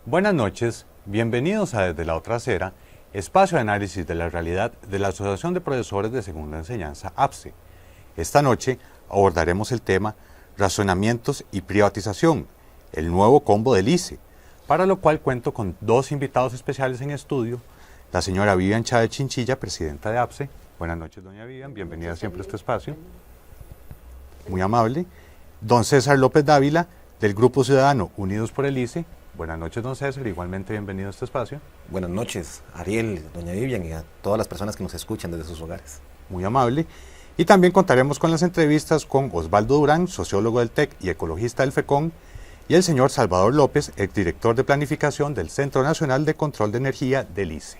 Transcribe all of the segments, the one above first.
Buenas noches, bienvenidos a Desde la Otra Acera, espacio de análisis de la realidad de la Asociación de Profesores de Segunda Enseñanza, APSE. Esta noche abordaremos el tema Razonamientos y Privatización, el nuevo combo del ICE, para lo cual cuento con dos invitados especiales en estudio, la señora Vivian Chávez Chinchilla, presidenta de APSE. Buenas noches, doña Vivian, bienvenida siempre a este espacio. Muy amable. Don César López Dávila, del Grupo Ciudadano Unidos por el ICE. Buenas noches, don César, igualmente bienvenido a este espacio. Buenas noches, Ariel, doña Vivian y a todas las personas que nos escuchan desde sus hogares. Muy amable. Y también contaremos con las entrevistas con Osvaldo Durán, sociólogo del TEC y ecologista del FECON, y el señor Salvador López, el director de planificación del Centro Nacional de Control de Energía del ICE.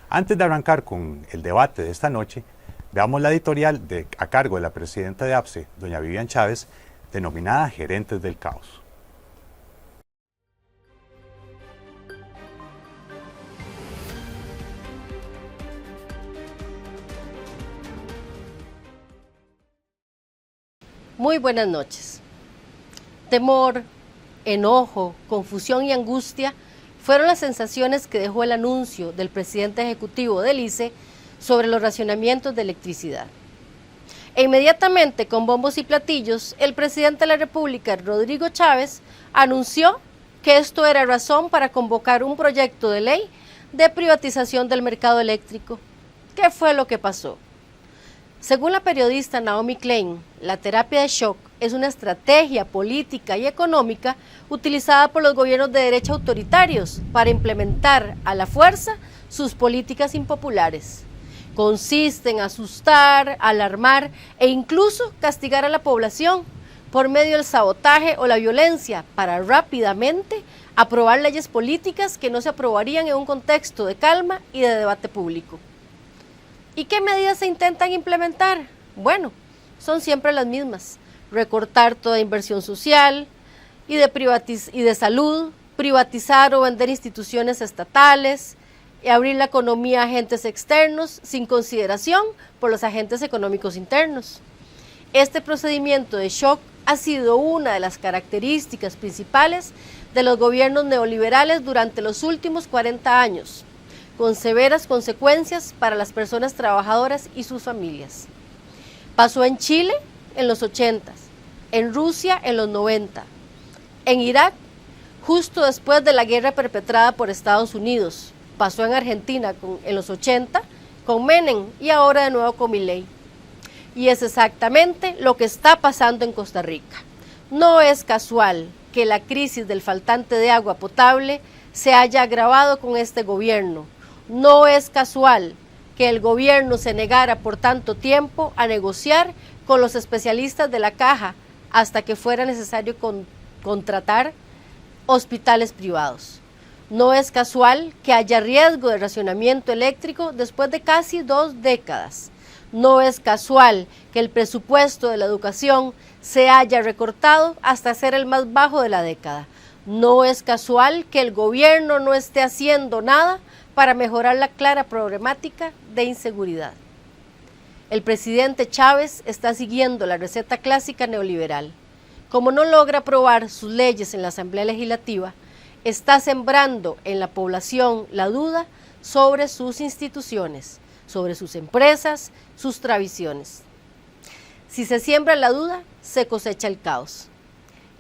Antes de arrancar con el debate de esta noche, veamos la editorial a cargo de la presidenta de APSE, doña Vivian Chávez, denominada Gerentes del Caos. Muy buenas noches. Temor, enojo, confusión y angustia fueron las sensaciones que dejó el anuncio del presidente ejecutivo del ICE sobre los racionamientos de electricidad. E inmediatamente, con bombos y platillos, el presidente de la República, Rodrigo Chávez, anunció que esto era razón para convocar un proyecto de ley de privatización del mercado eléctrico. ¿Qué fue lo que pasó? Según la periodista Naomi Klein, la terapia de shock es una estrategia política y económica utilizada por los gobiernos de derecha autoritarios para implementar a la fuerza sus políticas impopulares. Consiste en asustar, alarmar e incluso castigar a la población por medio del sabotaje o la violencia para rápidamente aprobar leyes políticas que no se aprobarían en un contexto de calma y de debate público. ¿Y qué medidas se intentan implementar? Bueno, son siempre las mismas. Recortar toda inversión social y de salud, privatizar o vender instituciones estatales, y abrir la economía a agentes externos sin consideración por los agentes económicos internos. Este procedimiento de shock ha sido una de las características principales de los gobiernos neoliberales durante los últimos 40 años, con severas consecuencias para las personas trabajadoras y sus familias. Pasó en Chile en los 80, en Rusia en los 90, en Irak justo después de la guerra perpetrada por Estados Unidos, pasó en Argentina en los 80 con Menem y ahora de nuevo con Milei. Y es exactamente lo que está pasando en Costa Rica. No es casual que la crisis del faltante de agua potable se haya agravado con este gobierno. No es casual que el gobierno se negara por tanto tiempo a negociar con los especialistas de la caja hasta que fuera necesario contratar hospitales privados. No es casual que haya riesgo de racionamiento eléctrico después de casi 2 décadas. No es casual que el presupuesto de la educación se haya recortado hasta ser el más bajo de la década. No es casual que el gobierno no esté haciendo nada para mejorar la clara problemática de inseguridad. El presidente Chávez está siguiendo la receta clásica neoliberal. Como no logra aprobar sus leyes en la Asamblea Legislativa, está sembrando en la población la duda sobre sus instituciones, sobre sus empresas, sus tradiciones. Si se siembra la duda, se cosecha el caos.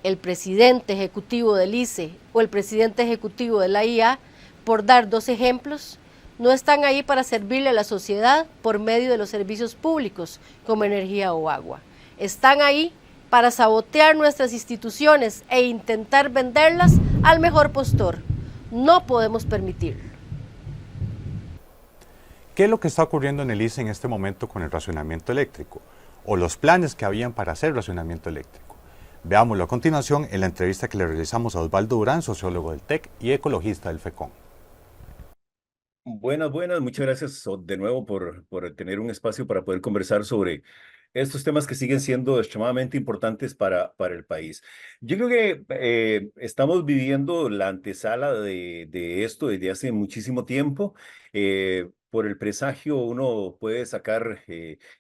El presidente ejecutivo del ICE o el presidente ejecutivo de la IA, por dar 2 ejemplos, no están ahí para servirle a la sociedad por medio de los servicios públicos como energía o agua. Están ahí para sabotear nuestras instituciones e intentar venderlas al mejor postor. No podemos permitirlo. ¿Qué es lo que está ocurriendo en el ICE en este momento con el racionamiento eléctrico? O los planes que habían para hacer racionamiento eléctrico. Veámoslo a continuación en la entrevista que le realizamos a Osvaldo Durán, sociólogo del TEC y ecologista del FECON. Buenas, buenas. Muchas gracias de nuevo por tener un espacio para poder conversar sobre estos temas que siguen siendo extremadamente importantes para el país. Yo creo que estamos viviendo la antesala de esto desde hace muchísimo tiempo. por el presagio uno puede sacar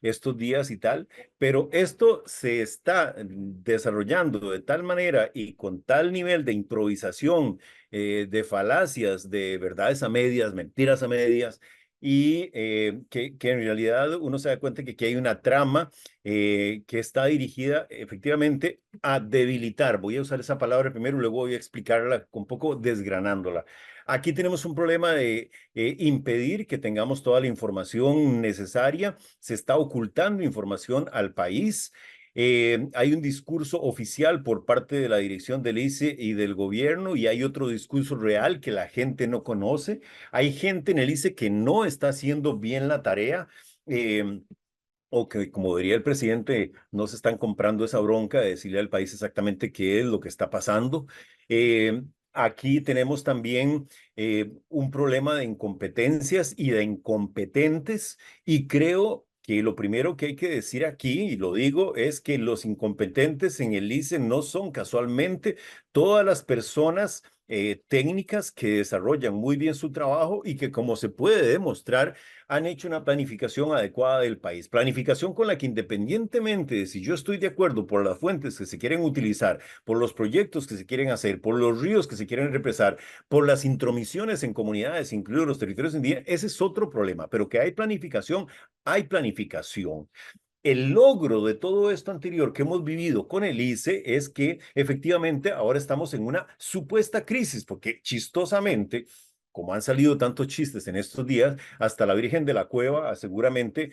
estos días y tal, pero esto se está desarrollando de tal manera y con tal nivel de improvisación, de falacias, de verdades a medias, mentiras a medias, y que en realidad uno se da cuenta que aquí hay una trama que está dirigida efectivamente a debilitar. Voy a usar esa palabra primero y luego voy a explicarla un poco desgranándola. Aquí tenemos un problema de impedir que tengamos toda la información necesaria. Se está ocultando información al país. Hay un discurso oficial por parte de la dirección del ICE y del gobierno y hay otro discurso real que la gente no conoce. Hay gente en el ICE que no está haciendo bien la tarea. O que, como diría el presidente, no se están comprando esa bronca de decirle al país exactamente qué es lo que está pasando. Aquí tenemos también un problema de incompetencias y de incompetentes, y creo que lo primero que hay que decir aquí, y lo digo, es que los incompetentes en el ICE no son casualmente todas las personas técnicas que desarrollan muy bien su trabajo y que, como se puede demostrar, han hecho una planificación adecuada del país. Planificación con la que, independientemente de si yo estoy de acuerdo por las fuentes que se quieren utilizar, por los proyectos que se quieren hacer, por los ríos que se quieren represar, por las intromisiones en comunidades, incluidos los territorios indígenas, ese es otro problema. Pero que hay planificación, hay planificación. El logro de todo esto anterior que hemos vivido con el ICE es que efectivamente ahora estamos en una supuesta crisis, porque chistosamente, como han salido tantos chistes en estos días, hasta la Virgen de la Cueva seguramente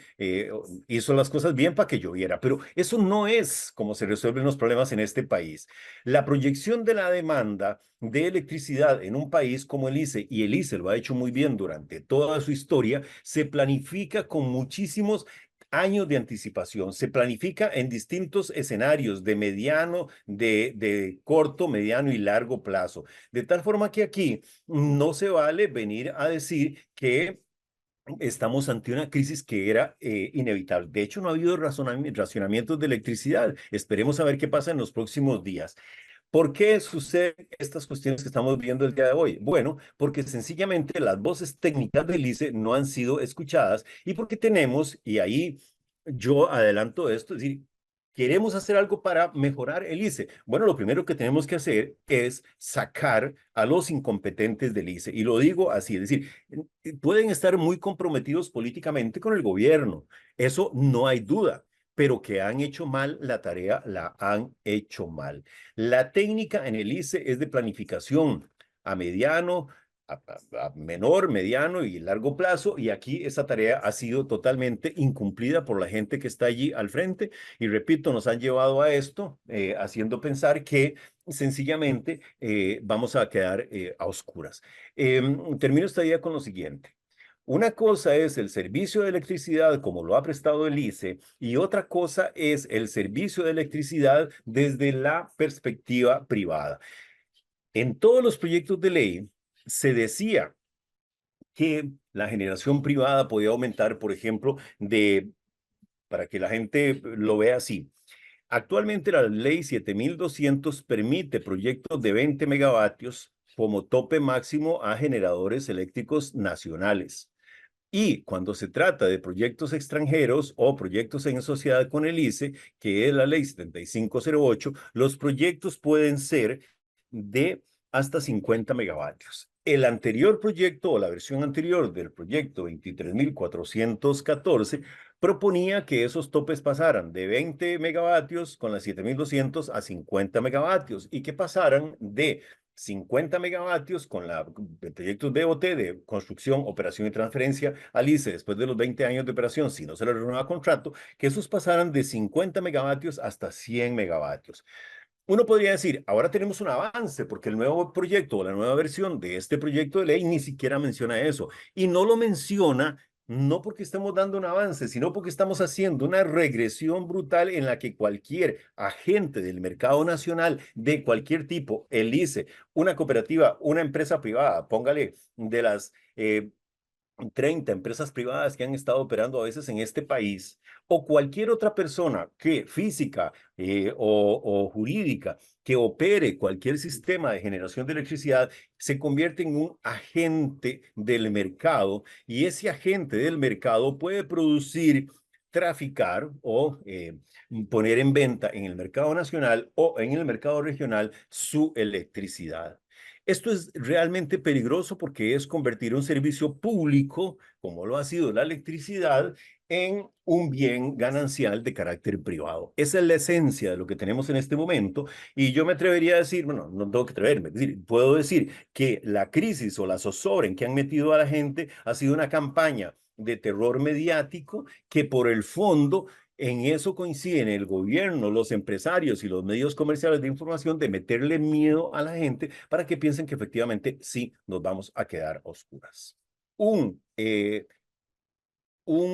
hizo las cosas bien para que lloviera, pero eso no es como se resuelven los problemas en este país. La proyección de la demanda de electricidad en un país como el ICE, y el ICE lo ha hecho muy bien durante toda su historia, se planifica con muchísimos años de anticipación. Se planifica en distintos escenarios de mediano, de corto, mediano y largo plazo. De tal forma que aquí no se vale venir a decir que estamos ante una crisis que era inevitable. De hecho, no ha habido racionamientos de electricidad. Esperemos a ver qué pasa en los próximos días. ¿Por qué suceden estas cuestiones que estamos viendo el día de hoy? Bueno, porque sencillamente las voces técnicas del ICE no han sido escuchadas y porque tenemos, y ahí yo adelanto esto, es decir, queremos hacer algo para mejorar el ICE. Bueno, lo primero que tenemos que hacer es sacar a los incompetentes del ICE. Y lo digo así, es decir, pueden estar muy comprometidos políticamente con el gobierno, eso no hay duda, pero que han hecho mal la tarea, la han hecho mal. La técnica en el ICE es de planificación a mediano, a menor, mediano y largo plazo, y aquí esa tarea ha sido totalmente incumplida por la gente que está allí al frente, y repito, nos han llevado a esto, haciendo pensar que sencillamente vamos a quedar a oscuras. Termino esta idea con lo siguiente. Una cosa es el servicio de electricidad como lo ha prestado el ICE y otra cosa es el servicio de electricidad desde la perspectiva privada. En todos los proyectos de ley se decía que la generación privada podía aumentar, por ejemplo, para que la gente lo vea así. Actualmente la ley 7200 permite proyectos de 20 megavatios como tope máximo a generadores eléctricos nacionales. Y cuando se trata de proyectos extranjeros o proyectos en sociedad con el ICE, que es la ley 7508, los proyectos pueden ser de hasta 50 megavatios. El anterior proyecto o la versión anterior del proyecto 23.414 proponía que esos topes pasaran de 20 megavatios con la 7200 a 50 megavatios y que pasaran de 50 megavatios con el proyecto DOT de construcción, operación y transferencia al ICE después de los 20 años de operación, si no se le renueva contrato, que esos pasaran de 50 megavatios hasta 100 megavatios. Uno podría decir, ahora tenemos un avance porque el nuevo proyecto o la nueva versión de este proyecto de ley ni siquiera menciona eso. Y no lo menciona no porque estemos dando un avance, sino porque estamos haciendo una regresión brutal en la que cualquier agente del mercado nacional de cualquier tipo, el ICE, una cooperativa, una empresa privada, póngale de las 30 empresas privadas que han estado operando a veces en este país, o cualquier otra persona que física o jurídica que opere cualquier sistema de generación de electricidad, se convierte en un agente del mercado, y ese agente del mercado puede producir, traficar o poner en venta en el mercado nacional o en el mercado regional su electricidad. Esto es realmente peligroso porque es convertir un servicio público, como lo ha sido la electricidad, en un bien ganancial de carácter privado. Esa es la esencia de lo que tenemos en este momento, y yo me atrevería a decir, bueno, no tengo que atreverme, es decir, puedo decir que la crisis o la zozobra en que han metido a la gente ha sido una campaña de terror mediático que por el fondo en eso coinciden el gobierno, los empresarios y los medios comerciales de información, de meterle miedo a la gente para que piensen que efectivamente sí nos vamos a quedar a oscuras. Un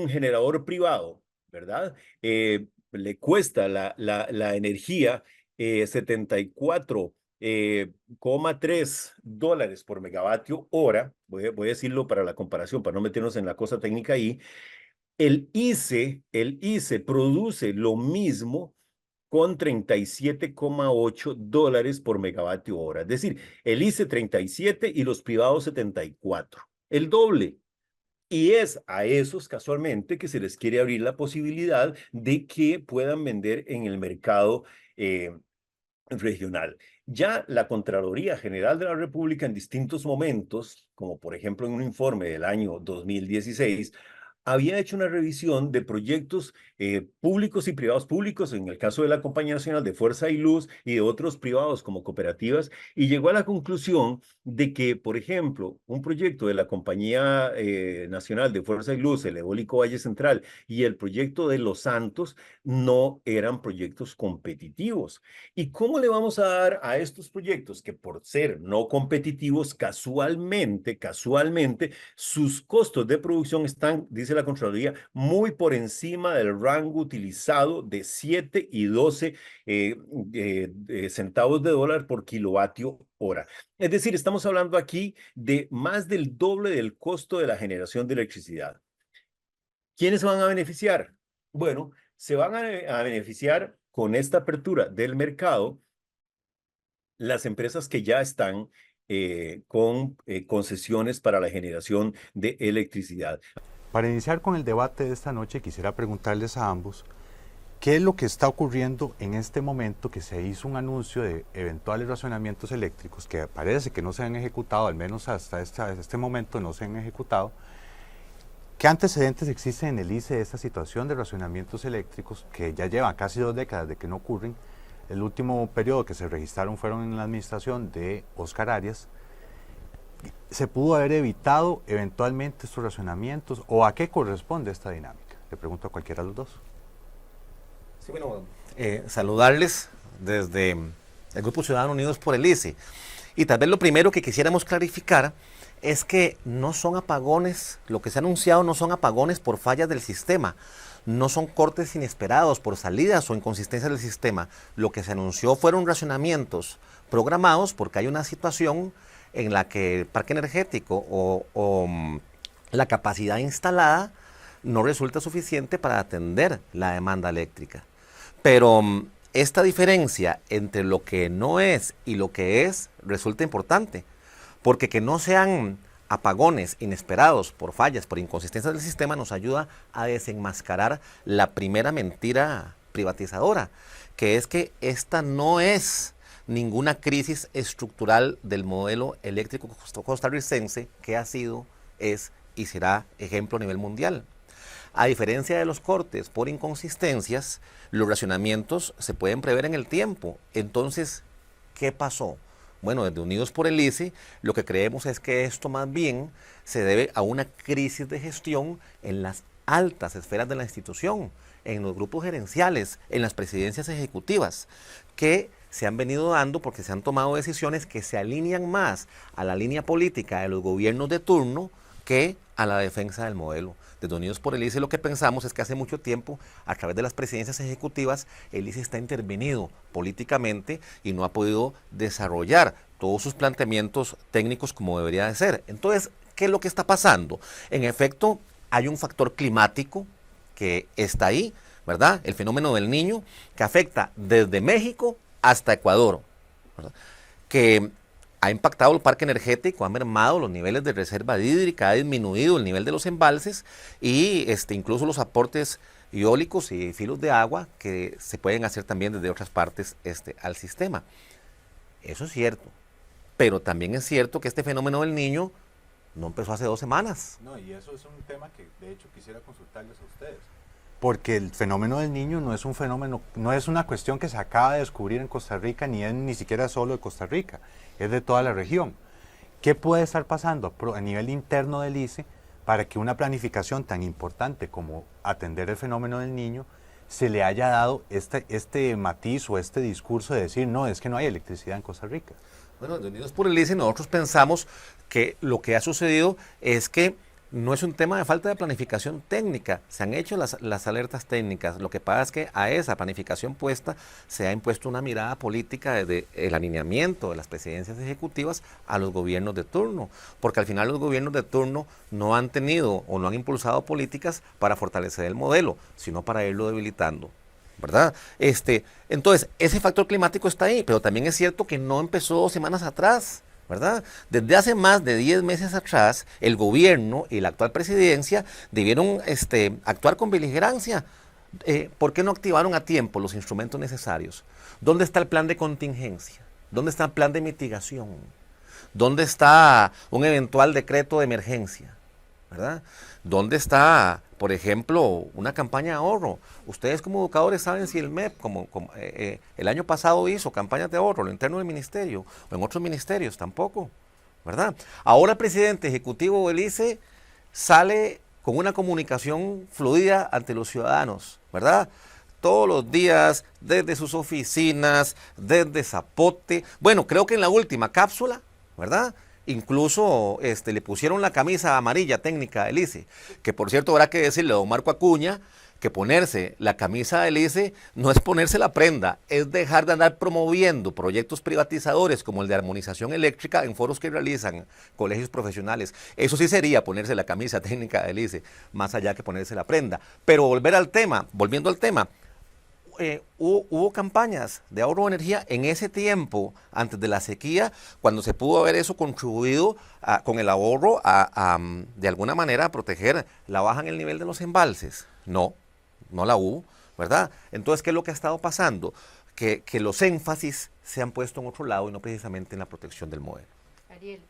generador privado, ¿verdad? Le cuesta la energía 74,3 dólares por megavatio hora. Voy a decirlo para la comparación, para no meternos en la cosa técnica ahí. El ICE produce lo mismo con 37,8 dólares por megavatio hora. Es decir, el ICE 37 y los privados 74. El doble. Y es a esos casualmente que se les quiere abrir la posibilidad de que puedan vender en el mercado regional. Ya la Contraloría General de la República en distintos momentos, como por ejemplo en un informe del año 2016, había hecho una revisión de proyectos públicos y privados, públicos en el caso de la Compañía Nacional de Fuerza y Luz y de otros privados como cooperativas, y llegó a la conclusión de que, por ejemplo, un proyecto de la Compañía Nacional de Fuerza y Luz, el Eólico Valle Central, y el proyecto de Los Santos no eran proyectos competitivos. ¿Y cómo le vamos a dar a estos proyectos que, por ser no competitivos, casualmente, sus costos de producción están, dice la Contraloría, muy por encima del rango utilizado de 7 y 12 centavos de dólar por kilovatio hora? Es decir, estamos hablando aquí de más del doble del costo de la generación de electricidad. ¿Quiénes se van a beneficiar? Bueno, se van a beneficiar con esta apertura del mercado las empresas que ya están con concesiones para la generación de electricidad. Para iniciar con el debate de esta noche, quisiera preguntarles a ambos, ¿qué es lo que está ocurriendo en este momento que se hizo un anuncio de eventuales racionamientos eléctricos que parece que no se han ejecutado, al menos hasta este momento no se han ejecutado? ¿Qué antecedentes existen en el ICE de esta situación de racionamientos eléctricos que ya llevan casi 2 décadas de que no ocurren? El último periodo que se registraron fueron en la administración de Óscar Arias. ¿Se pudo haber evitado eventualmente estos racionamientos o a qué corresponde esta dinámica? Le pregunto a cualquiera de los dos. Sí, bueno, saludarles desde el Grupo Ciudadanos Unidos por el ICE. Y tal vez lo primero que quisiéramos clarificar es que no son apagones, lo que se ha anunciado no son apagones por fallas del sistema, no son cortes inesperados por salidas o inconsistencias del sistema. Lo que se anunció fueron racionamientos programados porque hay una situación en la que el parque energético o la capacidad instalada no resulta suficiente para atender la demanda eléctrica. Pero esta diferencia entre lo que no es y lo que es resulta importante, porque que no sean apagones inesperados por fallas, por inconsistencias del sistema, nos ayuda a desenmascarar la primera mentira privatizadora, que es que esta no es ninguna crisis estructural del modelo eléctrico costarricense, que ha sido, es y será ejemplo a nivel mundial. A diferencia de los cortes por inconsistencias, los racionamientos se pueden prever en el tiempo. Entonces, ¿qué pasó? Bueno, desde Unidos por el ICE, lo que creemos es que esto más bien se debe a una crisis de gestión en las altas esferas de la institución, en los grupos gerenciales, en las presidencias ejecutivas, que se han venido dando porque se han tomado decisiones que se alinean más a la línea política de los gobiernos de turno que a la defensa del modelo. Desde Unidos por el ICE lo que pensamos es que hace mucho tiempo, a través de las presidencias ejecutivas, el ICE está intervenido políticamente y no ha podido desarrollar todos sus planteamientos técnicos como debería de ser. Entonces, ¿qué es lo que está pasando? En efecto, hay un factor climático que está ahí, ¿verdad? El fenómeno del Niño, que afecta desde México hasta Ecuador, ¿verdad? Que ha impactado el parque energético, ha mermado los niveles de reserva hídrica, ha disminuido el nivel de los embalses y incluso los aportes eólicos y filos de agua que se pueden hacer también desde otras partes al sistema. Eso es cierto, pero también es cierto que este fenómeno del Niño no empezó hace 2 semanas. No, y eso es un tema que de hecho quisiera consultarles a ustedes. Porque el fenómeno del Niño no es un fenómeno, no es una cuestión que se acaba de descubrir en Costa Rica, ni siquiera solo de Costa Rica, es de toda la región. ¿Qué puede estar pasando a nivel interno del ICE para que una planificación tan importante como atender el fenómeno del Niño se le haya dado este matiz o este discurso de decir, no, es que no hay electricidad en Costa Rica? Bueno, de Unidos por el ICE nosotros pensamos que lo que ha sucedido es que no es un tema de falta de planificación técnica, se han hecho las alertas técnicas, lo que pasa es que a esa planificación puesta se ha impuesto una mirada política desde el alineamiento de las presidencias ejecutivas a los gobiernos de turno, porque al final los gobiernos de turno no han tenido o no han impulsado políticas para fortalecer el modelo, sino para irlo debilitando, ¿verdad? Entonces, ese factor climático está ahí, pero también es cierto que no empezó 2 semanas atrás, ¿verdad? Desde hace más de 10 meses atrás, el gobierno y la actual presidencia debieron actuar con beligerancia. ¿Por qué no activaron a tiempo los instrumentos necesarios? ¿Dónde está el plan de contingencia? ¿Dónde está el plan de mitigación? ¿Dónde está un eventual decreto de emergencia? ¿Verdad? ¿Dónde está, por ejemplo, una campaña de ahorro? Ustedes como educadores saben si el MEP, el año pasado hizo campañas de ahorro, lo interno del ministerio, o en otros ministerios, tampoco, ¿verdad? Ahora el presidente ejecutivo del ICE sale con una comunicación fluida ante los ciudadanos, ¿verdad? Todos los días, desde sus oficinas, desde Zapote. Bueno, creo que en la última cápsula, ¿verdad?, incluso le pusieron la camisa amarilla técnica del ICE, que por cierto habrá que decirle a don Marco Acuña que ponerse la camisa del ICE no es ponerse la prenda, es dejar de andar promoviendo proyectos privatizadores como el de armonización eléctrica en foros que realizan colegios profesionales. Eso sí sería ponerse la camisa técnica del ICE, más allá que ponerse la prenda. Pero volviendo al tema, hubo campañas de ahorro de energía en ese tiempo, antes de la sequía, cuando se pudo haber eso contribuido con el ahorro de alguna manera a proteger la baja en el nivel de los embalses. No la hubo, ¿verdad? Entonces, ¿qué es lo que ha estado pasando? Que los énfasis se han puesto en otro lado y no precisamente en la protección del modelo. Ariel,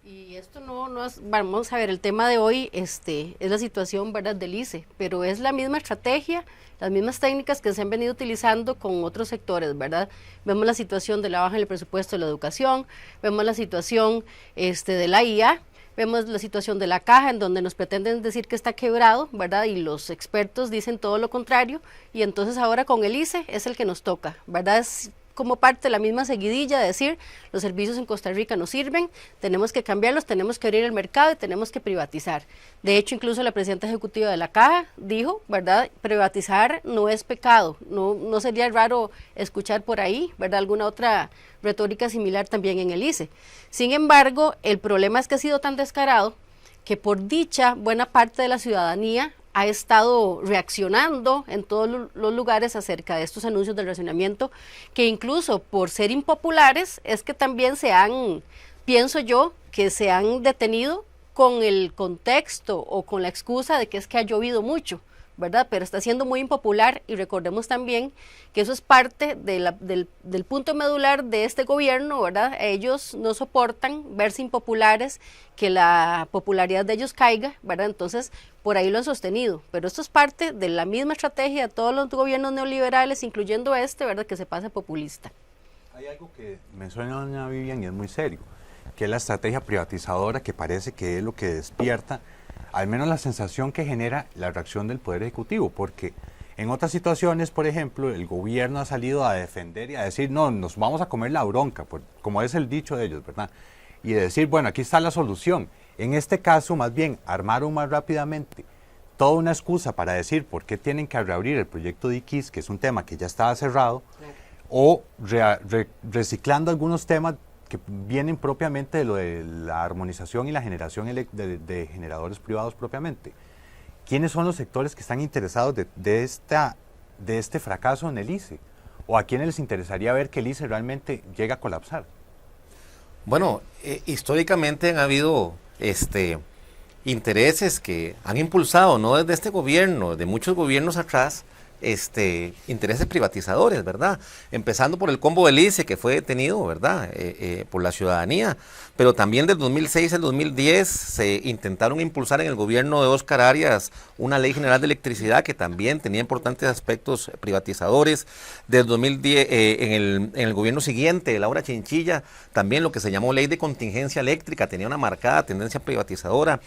y esto no es, vamos a ver, el tema de hoy es la situación, ¿verdad?, del ICE, pero es la misma estrategia, las mismas técnicas que se han venido utilizando con otros sectores, ¿verdad? Vemos la situación de la baja en el presupuesto de la educación, vemos la situación de la IA, vemos la situación de la caja, en donde nos pretenden decir que está quebrado, ¿verdad? Y los expertos dicen todo lo contrario, y entonces ahora con el ICE es el que nos toca, ¿verdad? Es como parte de la misma seguidilla de decir, los servicios en Costa Rica no sirven, tenemos que cambiarlos, tenemos que abrir el mercado y tenemos que privatizar. De hecho, incluso la presidenta ejecutiva de la Caja dijo, ¿verdad?, privatizar no es pecado, no sería raro escuchar por ahí, ¿verdad?, alguna otra retórica similar también en el ICE. Sin embargo, el problema es que ha sido tan descarado que por dicha buena parte de la ciudadanía ha estado reaccionando en todos los lugares acerca de estos anuncios del racionamiento, que incluso por ser impopulares es que también pienso yo, que se han detenido con el contexto o con la excusa de que es que ha llovido mucho, ¿verdad? Pero está siendo muy impopular y recordemos también que eso es parte del punto medular de este gobierno, ¿verdad? Ellos no soportan verse impopulares, que la popularidad de ellos caiga, ¿verdad? Entonces, por ahí lo han sostenido, pero esto es parte de la misma estrategia de todos los gobiernos neoliberales, incluyendo ¿verdad?, que se pasa populista. Hay algo que menciona doña Vivian y es muy serio, que es la estrategia privatizadora, que parece que es lo que despierta al menos la sensación que genera la reacción del Poder Ejecutivo, porque en otras situaciones, por ejemplo, el gobierno ha salido a defender y a decir, no, nos vamos a comer la bronca, como es el dicho de ellos, ¿verdad? Y de decir, bueno, aquí está la solución. En este caso, más bien, armaron más rápidamente toda una excusa para decir por qué tienen que reabrir el proyecto de Iquis, que es un tema que ya estaba cerrado, claro, o reciclando algunos temas que vienen propiamente de lo de la armonización y la generación de generadores privados propiamente. ¿Quiénes son los sectores que están interesados de este fracaso en el ICE? ¿O a quiénes les interesaría ver que el ICE realmente llega a colapsar? Bueno, históricamente han habido intereses que han impulsado, no desde este gobierno, de muchos gobiernos atrás, intereses privatizadores, ¿verdad? Empezando por el combo del ICE, que fue detenido, ¿verdad? Por la ciudadanía, pero también del 2006 al 2010 se intentaron impulsar en el gobierno de Óscar Arias una ley general de electricidad que también tenía importantes aspectos privatizadores. Del 2010, en el gobierno siguiente, de Laura Chinchilla, también lo que se llamó ley de contingencia eléctrica tenía una marcada tendencia privatizadora.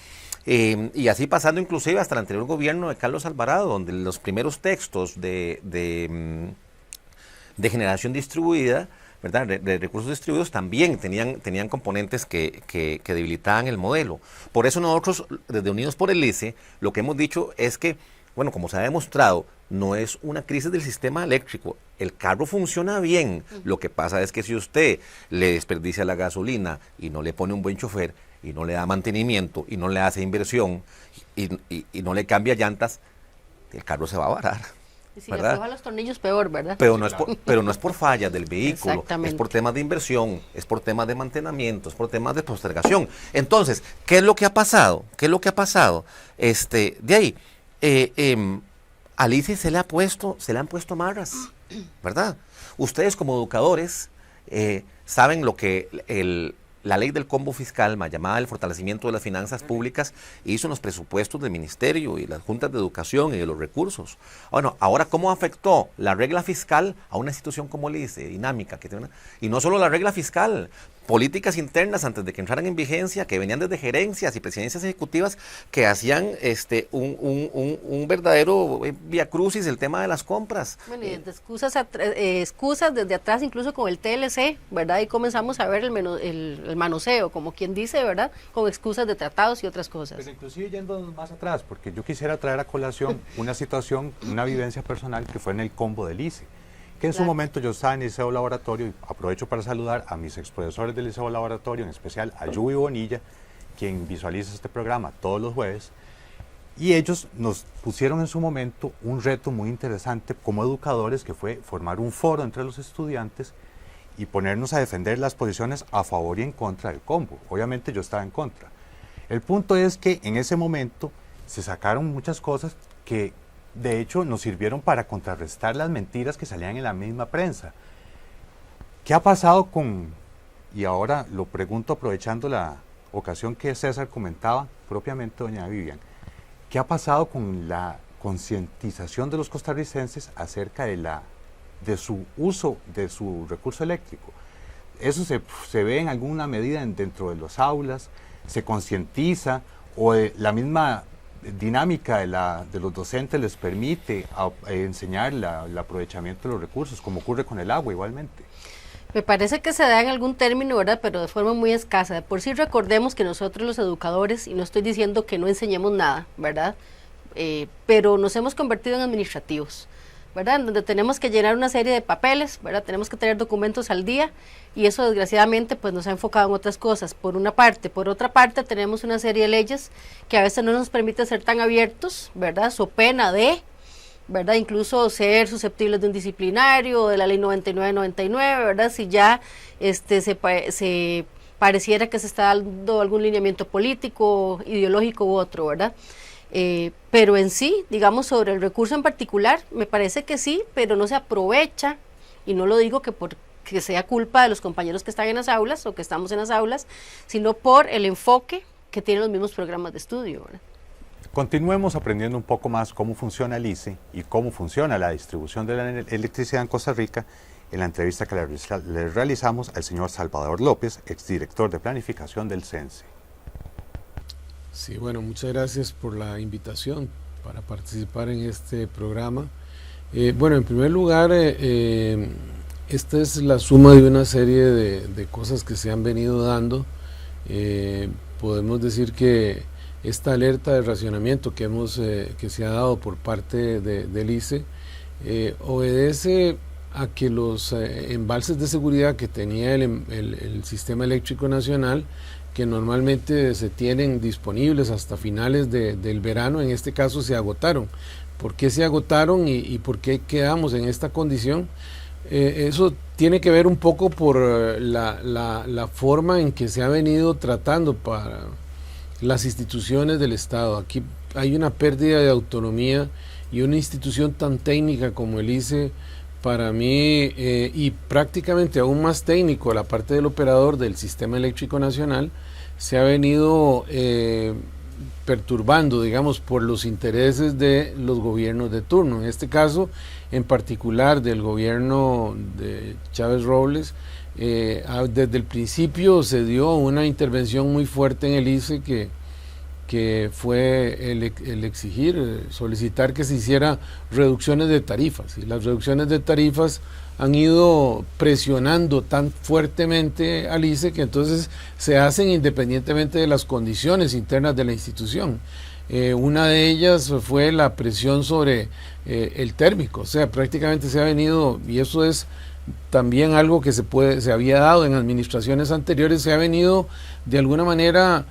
Y así pasando inclusive hasta el anterior gobierno de Carlos Alvarado, donde los primeros textos de generación distribuida, ¿verdad?, de recursos distribuidos también tenían componentes que debilitaban el modelo. Por eso nosotros, desde Unidos por el ICE, lo que hemos dicho es que, bueno, como se ha demostrado, no es una crisis del sistema eléctrico. El carro funciona bien. Lo que pasa es que si usted le desperdicia la gasolina y no le pone un buen chofer, y no le da mantenimiento, y no le hace inversión, y no le cambia llantas, el carro se va a varar. Y si ¿verdad? le afloja los tornillos, peor, ¿verdad? Pero no es por fallas del vehículo, Exactamente. es por temas de inversión, es por temas de mantenimiento, es por temas de postergación. Entonces, ¿qué es lo que ha pasado? De ahí, al ICE se le han puesto amarras, ¿verdad? Ustedes como educadores saben lo que la ley del combo fiscal, más llamada el fortalecimiento de las finanzas públicas, hizo en los presupuestos del ministerio y las juntas de educación y de los recursos. Bueno, ahora, ¿cómo afectó la regla fiscal a una institución como el ICE, dinámica? Y no solo la regla fiscal, políticas internas antes de que entraran en vigencia, que venían desde gerencias y presidencias ejecutivas, que hacían un verdadero viacrucis el tema de las compras. Bueno, y desde excusas desde atrás, incluso con el TLC, ¿verdad? Y comenzamos a ver el manoseo, como quien dice, ¿verdad? Con excusas de tratados y otras cosas. Pero inclusive yendo más atrás, porque yo quisiera traer a colación una situación, una vivencia personal que fue en el combo del ICE, que en su momento yo estaba en el Liceo Laboratorio, y aprovecho para saludar a mis exprofesores del Liceo Laboratorio, en especial a Yubi Bonilla, quien visualiza este programa todos los jueves, y ellos nos pusieron en su momento un reto muy interesante como educadores, que fue formar un foro entre los estudiantes y ponernos a defender las posiciones a favor y en contra del combo. Obviamente yo estaba en contra. El punto es que en ese momento se sacaron muchas cosas que de hecho nos sirvieron para contrarrestar las mentiras que salían en la misma prensa. ¿Qué ha pasado y ahora lo pregunto aprovechando la ocasión que César comentaba, propiamente doña Vivian, ¿qué ha pasado con la concientización de los costarricenses acerca de su uso de su recurso eléctrico? Eso se ve en alguna medida dentro de los aulas, se concientiza, o la misma dinámica de los docentes les permite enseñar el aprovechamiento de los recursos, como ocurre con el agua igualmente. Me parece que se da en algún término, ¿verdad? Pero de forma muy escasa. De por sí recordemos que nosotros los educadores, y no estoy diciendo que no enseñemos nada, ¿verdad? Pero nos hemos convertido en administrativos, ¿verdad? En donde tenemos que llenar una serie de papeles, ¿verdad? Tenemos que tener documentos al día, y eso desgraciadamente pues nos ha enfocado en otras cosas, por una parte. Por otra parte, tenemos una serie de leyes que a veces no nos permite ser tan abiertos, ¿verdad? So pena de, ¿verdad? Incluso ser susceptibles de un disciplinario, de la ley 9999, ¿verdad? Si ya se pareciera que se está dando algún lineamiento político, ideológico u otro, ¿verdad? Pero en sí, digamos, sobre el recurso en particular, me parece que sí, pero no se aprovecha, y no lo digo que porque sea culpa de los compañeros que están en las aulas o que estamos en las aulas, sino por el enfoque que tienen los mismos programas de estudio, ¿verdad? Continuemos aprendiendo un poco más cómo funciona el ICE y cómo funciona la distribución de la electricidad en Costa Rica en la entrevista que le realizamos al señor Salvador López, exdirector de planificación del CENSE. Sí, bueno, muchas gracias por la invitación para participar en este programa. Bueno, en primer lugar, esta es la suma de una serie de cosas que se han venido dando. Podemos decir que esta alerta de racionamiento que se ha dado por parte del ICE obedece a que los embalses de seguridad que tenía el Sistema Eléctrico Nacional, que normalmente se tienen disponibles hasta finales del verano, en este caso se agotaron. ¿Por qué se agotaron y por qué quedamos en esta condición? Eso tiene que ver un poco por la forma en que se ha venido tratando para las instituciones del Estado. Aquí hay una pérdida de autonomía, y una institución tan técnica como el ICE, para mí, y prácticamente aún más técnico, la parte del operador del Sistema Eléctrico Nacional, se ha venido perturbando, digamos, por los intereses de los gobiernos de turno. En este caso, en particular del gobierno de Chávez Robles, desde el principio se dio una intervención muy fuerte en el ICE que fue el exigir, solicitar que se hiciera reducciones de tarifas, y las reducciones de tarifas han ido presionando tan fuertemente al ICE que entonces se hacen independientemente de las condiciones internas de la institución. Una de ellas fue la presión sobre el térmico, o sea, prácticamente se ha venido, y eso es también algo que se había dado en administraciones anteriores, se ha venido de alguna manera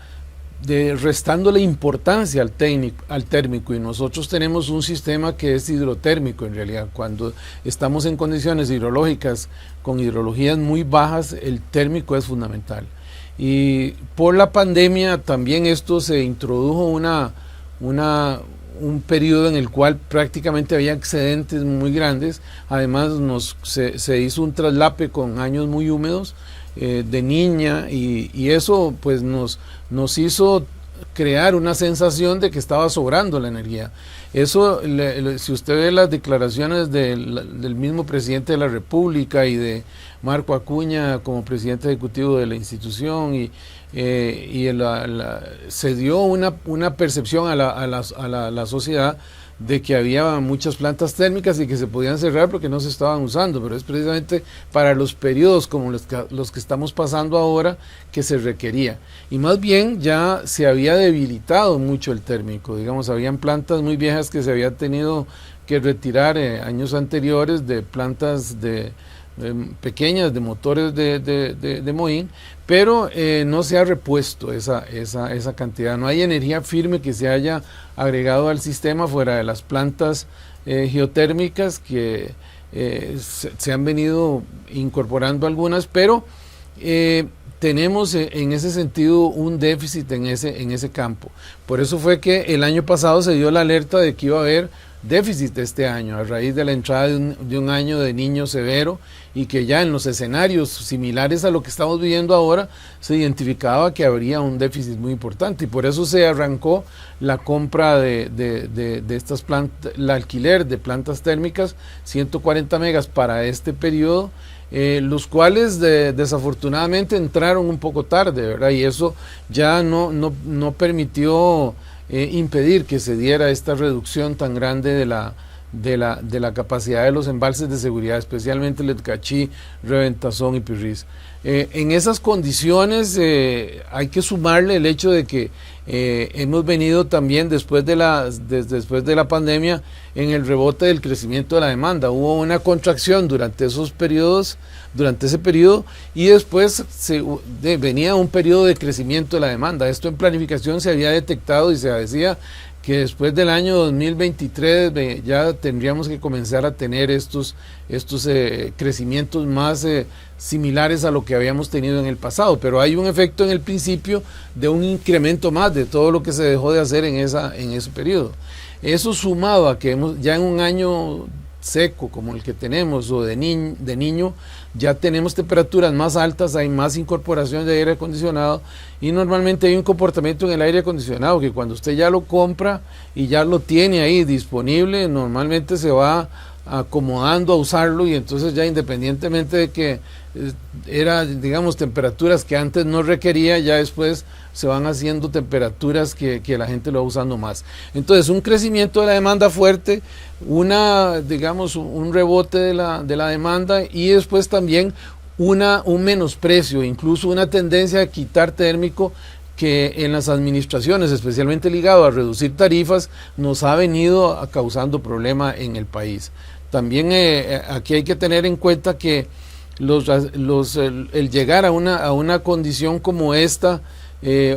restándole importancia al térmico, y nosotros tenemos un sistema que es hidrotérmico. En realidad, cuando estamos en condiciones hidrológicas con hidrologías muy bajas, el térmico es fundamental. Y por la pandemia también esto se introdujo un periodo en el cual prácticamente había excedentes muy grandes. Además se hizo un traslape con años muy húmedos de niña, y eso pues nos hizo crear una sensación de que estaba sobrando la energía. Eso, si usted ve las declaraciones del mismo presidente de la República y de Marco Acuña como presidente ejecutivo de la institución, se dio una percepción a la sociedad de que había muchas plantas térmicas y que se podían cerrar porque no se estaban usando, pero es precisamente para los periodos como los que estamos pasando ahora que se requería. Y más bien ya se había debilitado mucho el térmico, digamos, habían plantas muy viejas que se había tenido que retirar años anteriores, de plantas pequeñas, de motores de Moín, pero no se ha repuesto esa cantidad. No hay energía firme que se haya agregado al sistema fuera de las plantas geotérmicas que se han venido incorporando algunas, pero tenemos en ese sentido un déficit en ese campo. Por eso fue que el año pasado se dio la alerta de que iba a haber déficit este año, a raíz de la entrada de un año de Niño severo, y que ya en los escenarios similares a lo que estamos viviendo ahora se identificaba que habría un déficit muy importante, y por eso se arrancó la compra de estas plantas, el alquiler de plantas térmicas, 140 megas para este periodo, los cuales desafortunadamente entraron un poco tarde, ¿verdad? Y eso ya no permitió impedir que se diera esta reducción tan grande de la capacidad de los embalses de seguridad, especialmente Letcachí, Reventazón y Pirriz. En esas condiciones hay que sumarle el hecho de que hemos venido también después de la pandemia en el rebote del crecimiento de la demanda. Hubo una contracción durante ese periodo, y después venía un periodo de crecimiento de la demanda. Esto en planificación se había detectado y se decía que después del año 2023 ya tendríamos que comenzar a tener estos crecimientos más similares a lo que habíamos tenido en el pasado, pero hay un efecto en el principio de un incremento más de todo lo que se dejó de hacer en ese periodo. Eso sumado a que ya en un año seco como el que tenemos, o de niño, ya tenemos temperaturas más altas, hay más incorporación de aire acondicionado, y normalmente hay un comportamiento en el aire acondicionado que cuando usted ya lo compra y ya lo tiene ahí disponible, normalmente se va acomodando a usarlo, y entonces ya independientemente de que era, digamos, temperaturas que antes no requería, ya después se van haciendo temperaturas que la gente lo va usando más. Entonces, un crecimiento de la demanda fuerte, un rebote de la demanda, y después también un menosprecio, incluso una tendencia a quitar térmico, que en las administraciones, especialmente ligado a reducir tarifas, nos ha venido causando problema en el país. también aquí hay que tener en cuenta que el llegar a una condición como esta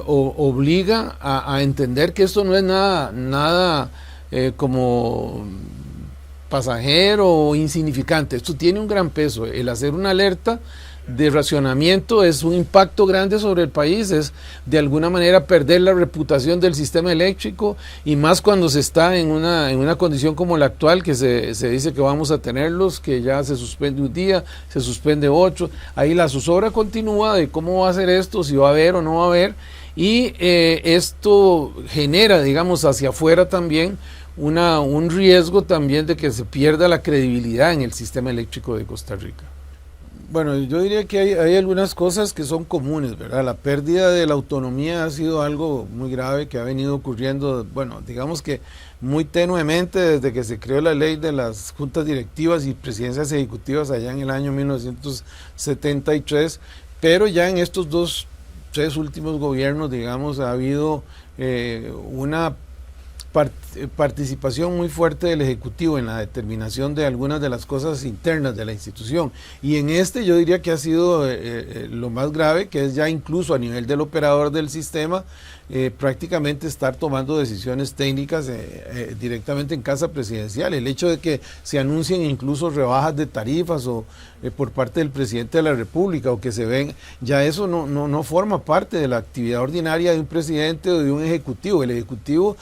obliga a entender que esto no es nada como pasajero o insignificante. Esto tiene un gran peso. El hacer una alerta de racionamiento es un impacto grande sobre el país, es de alguna manera perder la reputación del sistema eléctrico, y más cuando se está en una condición como la actual, que se dice que vamos a tenerlos, que ya se suspende un día, se suspende 8, ahí la zozobra continúa de cómo va a ser esto, si va a haber o no va a haber, y esto genera, digamos, hacia afuera también un riesgo también de que se pierda la credibilidad en el sistema eléctrico de Costa Rica. Bueno, yo diría que hay algunas cosas que son comunes, ¿verdad? La pérdida de la autonomía ha sido algo muy grave que ha venido ocurriendo, bueno, digamos que muy tenuemente desde que se creó la ley de las juntas directivas y presidencias ejecutivas allá en el año 1973, pero ya en estos tres últimos gobiernos, digamos, ha habido una participación muy fuerte del Ejecutivo en la determinación de algunas de las cosas internas de la institución, y en yo diría que ha sido lo más grave, que es ya incluso a nivel del operador del sistema prácticamente estar tomando decisiones técnicas directamente en casa presidencial. El hecho de que se anuncien incluso rebajas de tarifas o por parte del presidente de la República, o que se ven, ya eso no forma parte de la actividad ordinaria de un presidente o de un ejecutivo. El ejecutivo,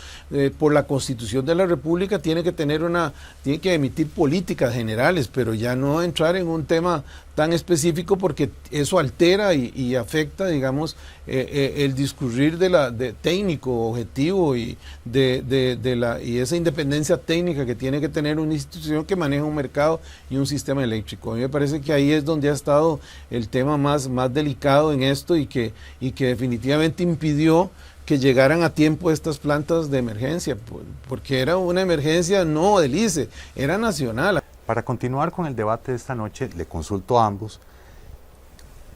por la Constitución de la República, tiene que emitir políticas generales, pero ya no entrar en un tema tan específico, porque eso altera y afecta, digamos, el discurrir de técnico, objetivo, y y esa independencia técnica que tiene que tener una institución que maneja un mercado y un sistema eléctrico. A mí me parece que ahí es donde ha estado el tema más delicado en esto, y que definitivamente impidió que llegaran a tiempo estas plantas de emergencia, porque era una emergencia no del ICE, era nacional. Para continuar con el debate de esta noche, le consulto a ambos,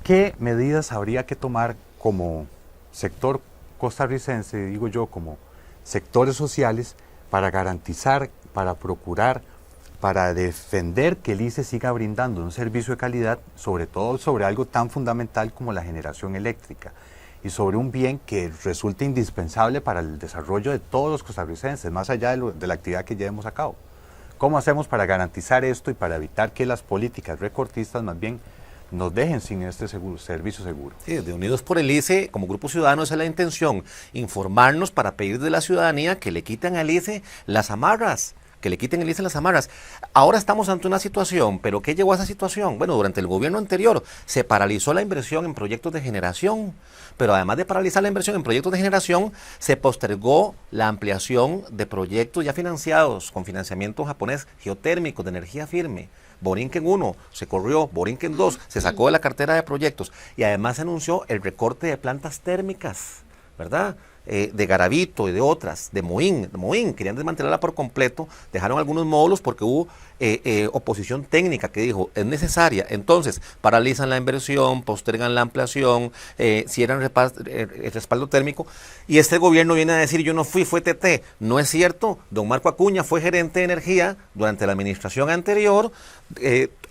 ¿qué medidas habría que tomar como sector costarricense, digo yo, como sectores sociales, para garantizar, para procurar, para defender que el ICE siga brindando un servicio de calidad, sobre todo sobre algo tan fundamental como la generación eléctrica, y sobre un bien que resulta indispensable para el desarrollo de todos los costarricenses, más allá de la actividad que llevemos a cabo? ¿Cómo hacemos para garantizar esto y para evitar que las políticas recortistas más bien nos dejen sin este servicio seguro? Sí, de Unidos por el ICE, como Grupo Ciudadano, esa es la intención, informarnos para pedir de la ciudadanía que le quiten al ICE las amarras, Ahora estamos ante una situación, pero ¿qué llevó a esa situación? Bueno, durante el gobierno anterior se paralizó la inversión en proyectos de generación, pero además de paralizar la inversión en proyectos de generación, se postergó la ampliación de proyectos ya financiados con financiamiento japonés geotérmico de energía firme. Borinquen 1 se corrió, Borinquen 2 se sacó de la cartera de proyectos, y además se anunció el recorte de plantas térmicas, ¿verdad? De Garavito y de otras, de Moín, querían desmantelarla por completo, dejaron algunos módulos porque hubo oposición técnica que dijo, es necesaria, entonces paralizan la inversión, postergan la ampliación, cierran el respaldo térmico, y este gobierno viene a decir, yo no fui, fue TT. No es cierto, don Marco Acuña fue gerente de energía durante la administración anterior,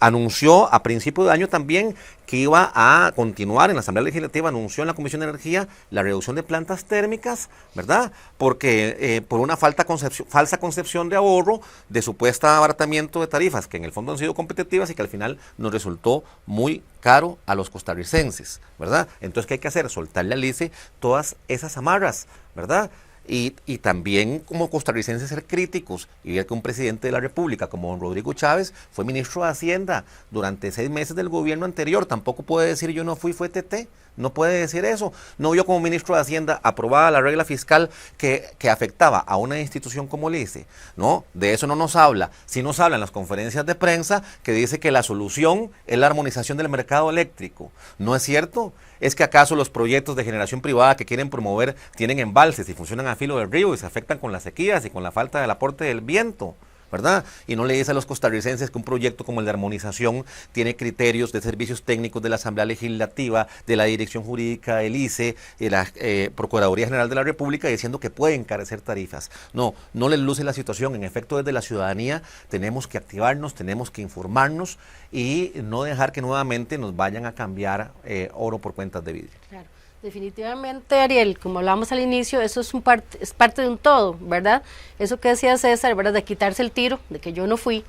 anunció a principio de año también que iba a continuar en la Asamblea Legislativa, anunció en la Comisión de Energía la reducción de plantas térmicas, ¿verdad? Porque por una falsa concepción de ahorro, de supuesto abaratamiento de tarifas, que en el fondo han sido competitivas y que al final nos resultó muy caro a los costarricenses, ¿verdad? Entonces, ¿qué hay que hacer? Soltarle al ICE todas esas amarras, ¿verdad? Y también como costarricenses ser críticos y ver que un presidente de la República como don Rodrigo Chávez fue ministro de Hacienda durante 6 meses del gobierno anterior. Tampoco puede decir yo no fui, fue TT. No puede decir eso. No vio como ministro de Hacienda aprobada la regla fiscal que afectaba a una institución como el ICE. No, de eso no nos habla. Sí nos habla en las conferencias de prensa que dice que la solución es la armonización del mercado eléctrico. ¿No es cierto? ¿Es que acaso los proyectos de generación privada que quieren promover tienen embalses y funcionan a filo del río y se afectan con las sequías y con la falta del aporte del viento? ¿verdad? Y no le dice a los costarricenses que un proyecto como el de armonización tiene criterios de servicios técnicos de la Asamblea Legislativa, de la Dirección Jurídica del ICE, de la Procuraduría General de la República, diciendo que puede encarecer tarifas. No les luce la situación. En efecto, desde la ciudadanía tenemos que activarnos, tenemos que informarnos y no dejar que nuevamente nos vayan a cambiar oro por cuentas de vidrio. Claro. Definitivamente, Ariel, como hablábamos al inicio, eso es parte de un todo, ¿verdad? Eso que decía César, ¿verdad? De quitarse el tiro, de que yo no fui,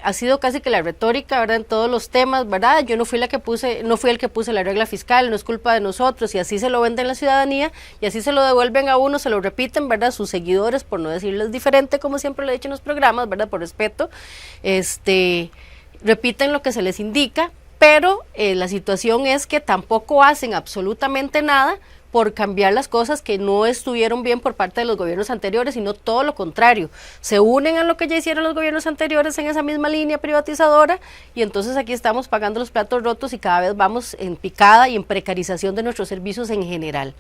ha sido casi que la retórica, ¿verdad? En todos los temas, ¿verdad? Yo no fui el que puse la regla fiscal, no es culpa de nosotros, y así se lo venden la ciudadanía, y así se lo devuelven a uno, se lo repiten, ¿verdad? Sus seguidores, por no decirles diferente, como siempre lo he dicho en los programas, ¿verdad? Por respeto, repiten lo que se les indica, pero la situación es que tampoco hacen absolutamente nada por cambiar las cosas que no estuvieron bien por parte de los gobiernos anteriores, sino todo lo contrario. Se unen a lo que ya hicieron los gobiernos anteriores en esa misma línea privatizadora, y entonces aquí estamos pagando los platos rotos y cada vez vamos en picada y en precarización de nuestros servicios en general.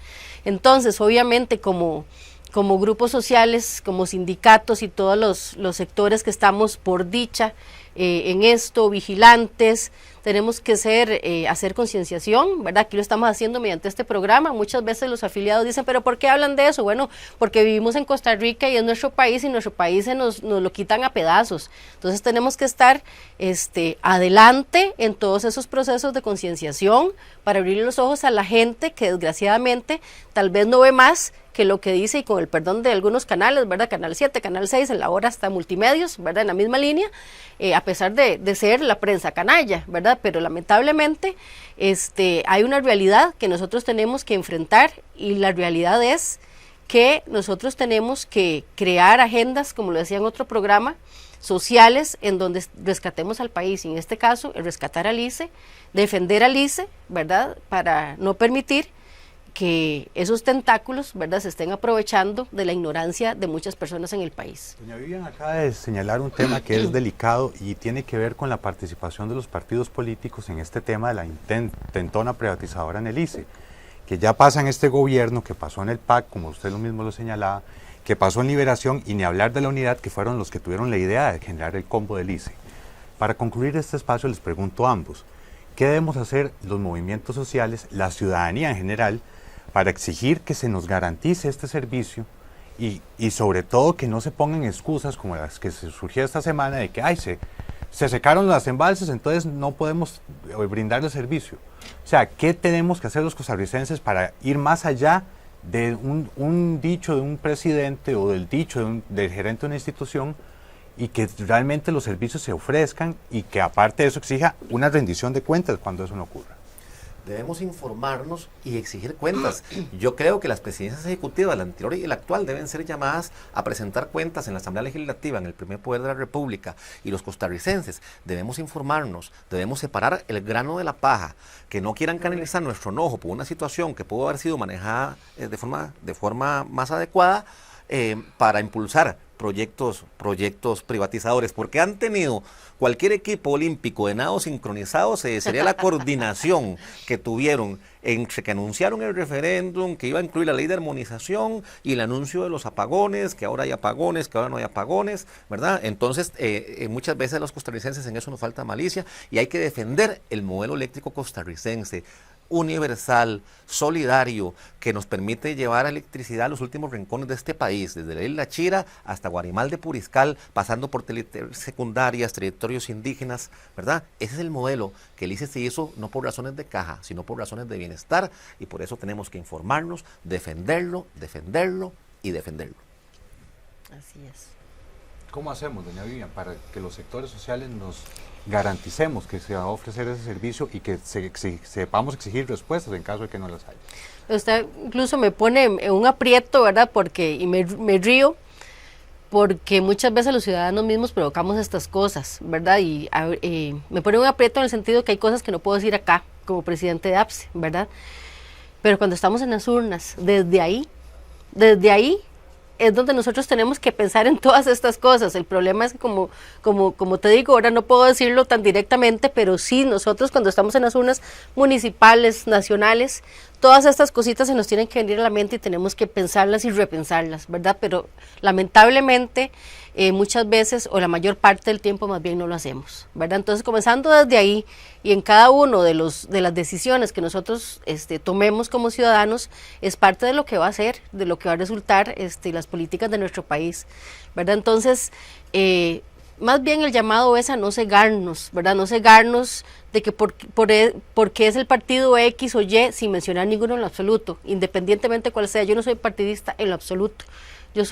Entonces, obviamente, como grupos sociales, como sindicatos y todos los sectores que estamos por dicha en esto, vigilantes, tenemos que hacer concienciación, ¿verdad? Aquí lo estamos haciendo mediante este programa. Muchas veces los afiliados dicen, ¿pero por qué hablan de eso? Bueno, porque vivimos en Costa Rica y es nuestro país, y nuestro país nos lo quitan a pedazos. Entonces tenemos que estar adelante en todos esos procesos de concienciación para abrir los ojos a la gente que desgraciadamente tal vez no ve más que lo que dice, y con el perdón de algunos canales, ¿verdad? Canal 7, Canal 6, en la hora hasta Multimedios, ¿verdad? En la misma línea, a pesar de ser la prensa canalla, ¿verdad? Pero lamentablemente hay una realidad que nosotros tenemos que enfrentar, y la realidad es que nosotros tenemos que crear agendas, como lo decía en otro programa, sociales, en donde rescatemos al país, y en este caso, el rescatar al ICE, defender al ICE, ¿verdad? Para no permitir que esos tentáculos, ¿verdad?, se estén aprovechando de la ignorancia de muchas personas en el país. Doña Vivian acaba de señalar un tema que es delicado y tiene que ver con la participación de los partidos políticos en este tema de la intentona privatizadora en el ICE, que ya pasa en este gobierno, que pasó en el PAC, como usted lo mismo lo señalaba, que pasó en Liberación, y ni hablar de la Unidad, que fueron los que tuvieron la idea de generar el combo del ICE. Para concluir este espacio les pregunto a ambos, ¿qué debemos hacer los movimientos sociales, la ciudadanía en general, para exigir que se nos garantice este servicio y sobre todo que no se pongan excusas como las que se surgió esta semana de que se secaron las embalses, entonces no podemos brindar el servicio? O sea, ¿qué tenemos que hacer los costarricenses para ir más allá de un dicho de un presidente o del dicho del gerente de una institución, y que realmente los servicios se ofrezcan y que aparte de eso exija una rendición de cuentas cuando eso no ocurra? Debemos informarnos y exigir cuentas. Yo creo que las presidencias ejecutivas, la anterior y la actual, deben ser llamadas a presentar cuentas en la Asamblea Legislativa, en el primer poder de la República, y los costarricenses debemos informarnos, debemos separar el grano de la paja, que no quieran canalizar nuestro enojo por una situación que pudo haber sido manejada de forma más adecuada para impulsar proyectos privatizadores, porque han tenido cualquier equipo olímpico de nado sincronizado, sería la coordinación que tuvieron entre que anunciaron el referéndum, que iba a incluir la ley de armonización, y el anuncio de los apagones, que ahora hay apagones, que ahora no hay apagones, ¿verdad? Entonces, muchas veces a los costarricenses en eso nos falta malicia, y hay que defender el modelo eléctrico costarricense, universal, solidario, que nos permite llevar electricidad a los últimos rincones de este país, desde la isla Chira hasta Guarimal de Puriscal, pasando por secundarias, territorios indígenas, ¿verdad? Ese es el modelo que el ICE se hizo no por razones de caja, sino por razones de bienestar, y por eso tenemos que informarnos, defenderlo y defenderlo. Así es. ¿Cómo hacemos, doña Vivian, para que los sectores sociales nos garanticemos que se va a ofrecer ese servicio y que sepamos exigir respuestas en caso de que no las haya? Usted incluso me pone en un aprieto, ¿verdad? Y me río, porque muchas veces los ciudadanos mismos provocamos estas cosas, ¿verdad? Y me pone un aprieto en el sentido que hay cosas que no puedo decir acá, como presidente de APSE, ¿verdad? Pero cuando estamos en las urnas, desde ahí es donde nosotros tenemos que pensar en todas estas cosas. El problema es que como te digo, ahora no puedo decirlo tan directamente, pero sí, nosotros cuando estamos en las urnas municipales, nacionales, todas estas cositas se nos tienen que venir a la mente y tenemos que pensarlas y repensarlas, ¿verdad? Pero lamentablemente muchas veces o la mayor parte del tiempo más bien no lo hacemos, ¿verdad? Entonces, comenzando desde ahí y en cada uno de las decisiones que nosotros tomemos como ciudadanos, es parte de lo que va a ser, de lo que va a resultar las políticas de nuestro país, ¿verdad? Entonces, más bien el llamado es a no cegarnos, ¿verdad? No cegarnos de que porque es el partido X o Y, sin mencionar ninguno en lo absoluto, independientemente cuál sea. Yo no soy partidista en lo absoluto. Yo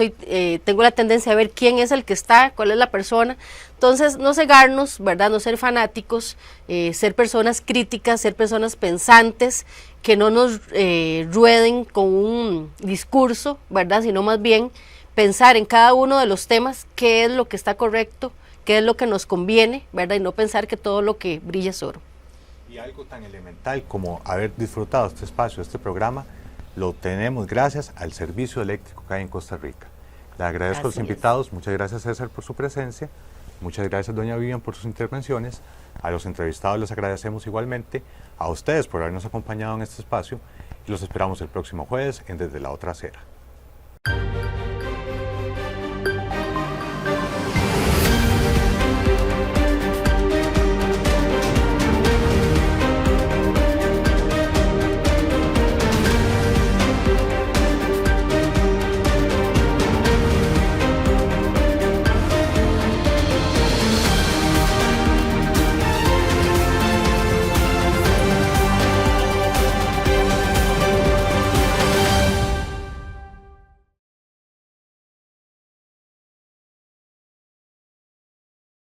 tengo la tendencia a ver quién es el que está, cuál es la persona. Entonces, no cegarnos, ¿verdad? No ser fanáticos, ser personas críticas, ser personas pensantes, que no nos rueden con un discurso, ¿verdad? Sino más bien pensar en cada uno de los temas qué es lo que está correcto, qué es lo que nos conviene, ¿verdad? Y no pensar que todo lo que brilla es oro. Y algo tan elemental como haber disfrutado este espacio, este programa, lo tenemos gracias al servicio eléctrico que hay en Costa Rica. Le agradezco a los invitados, muchas gracias César por su presencia, muchas gracias doña Vivian por sus intervenciones, a los entrevistados les agradecemos igualmente, a ustedes por habernos acompañado en este espacio y los esperamos el próximo jueves en Desde la Otra Acera.